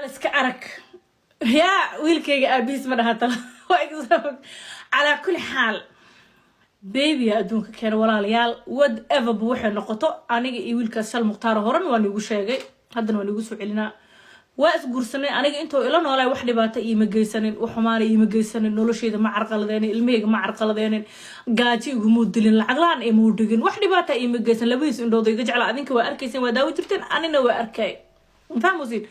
iska arag yaa wiilkayga aabihiis ma dhaha tala calaa kulli xaal baby adduunka keena walaalayaal whatever bu waxay noqoto aniga iyo wiilkaas shal muqtaar horan waan igu sheegay haddana waan igu soo celinaa waa isguursanay aniga intoo ila noolay wax dhibaato iima geysanin wax xumaan iima geysanin noloshayda ma carqaladeenin ilmahayga ma carqaladeenin gaaji iguma dilin lacag laan iima dhigin wax dhibaato iima geysan labadiis indhood iga jecla adinka waa arkaysan waa daawo jirteen anina waa arkay fahmusin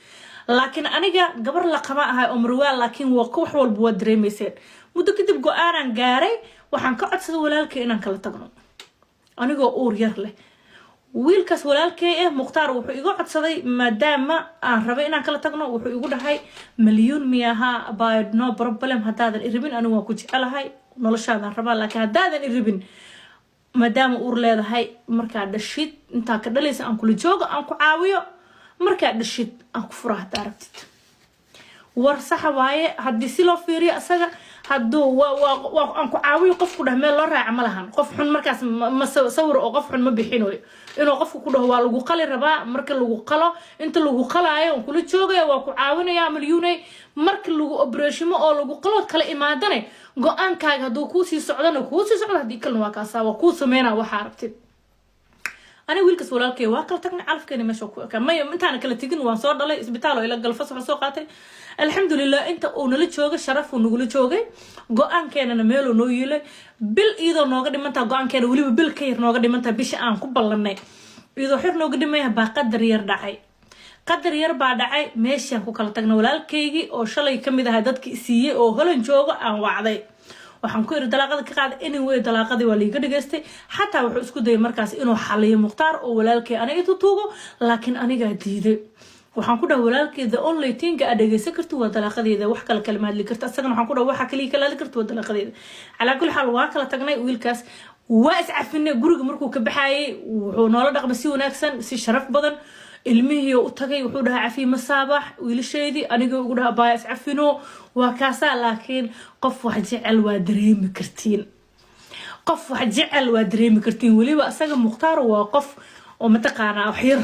laakiin aniga gabar la qama ahay oo marwaa laakiin waa wax walba waa dareemayseen muddo kadib go'aanan gaaray waxaan ka codsaday walaalkay inaan kala tagno anigoo uur yar leh wiilkaas walaalkay muqtaar wuxuu iga codsaday maadaama aan rabay inaan kala tagno wuxuu igu dhahay milyan miyaha about no problem hadaadan iribin anigu waan ku jecelahay noloshaadan rabaa laakiin hadaadan iribin maadaama uur leedahay markaa dhashid intaa ka dhalaysa aan kula joogo aan ku caawiyo markaa dhashid aan ku furo hadaa rabtid war sax waaye haddii si loo fiiriyo asaga hadduu aan ku caawiyo qofku dhah meel loo raaca ma lahan qof xun markaas ma sawir oo qof xun ma bixinayo inuu qofku ku dhaho waa lagu qali rabaa marka lagu qalo inta lagu qalaayo aan kula joogaya waa ku caawinayaa milyuunay marka lagu operatiimo oo lagu qalood kala imaadane go'aankaaga hadduu kuu sii socdana kuu sii socdo haddii kalena waa kaasaa waa kuu sameynaa waxaa rabtid أنا ويلكس ولا الكي واكل تقني عارف كني مشوا كان ما أنت أنا كلا تيجي وانصار ضلي إسبيتال وإلى قلفص وسوقاتي الحمد لله أنت ونقول شوقة شرف ونقول شوقة قان كان أنا ميلو نويله بال إذا نقدر ما تقان كان ولي بالكير نقدر ما تبيش أن قبل لنا إذا حر نقدر ما بقدر يردعي قدر يربع دعي ماشي أنكو كلا تقني ولا الكي أو شلا يكمل هذا هدات كيسية أو هلا شوقة أن وعدي waxaan ku iri dalaaqada ka qaad inay way dalaaqadii waa liiga dhageystay xataa wuxuu isku dayay markaas inuu xaliyo muqtaar oo walaalkay aniga intuu tuugo laakiin aniga diiday waxaan ku dhahay walaalkay the only thing aad dhageysan karto waa dalaaqadeeda wax kale kala hadli karto asagana waxaan ku dhahay waxa kaliya kala hadli karto waa dalaaqadeeda ala kulli xal waa kala tagnay wiilkaas waa iscafinay guriga markuu ka baxayay wuxuu noola dhaqmay si wanaagsan si sharaf badan ilmihii u tagay wuxuu dhahay cafi masaabax wiilasheedii aniga ugu dhahay baas cafino waa kaasa laakiin qof wax jecel waa dareemi kartiin qof wax jecel waa dareemi kartiin waliba asaga muqtaar waa qof oo mataqaana wax yar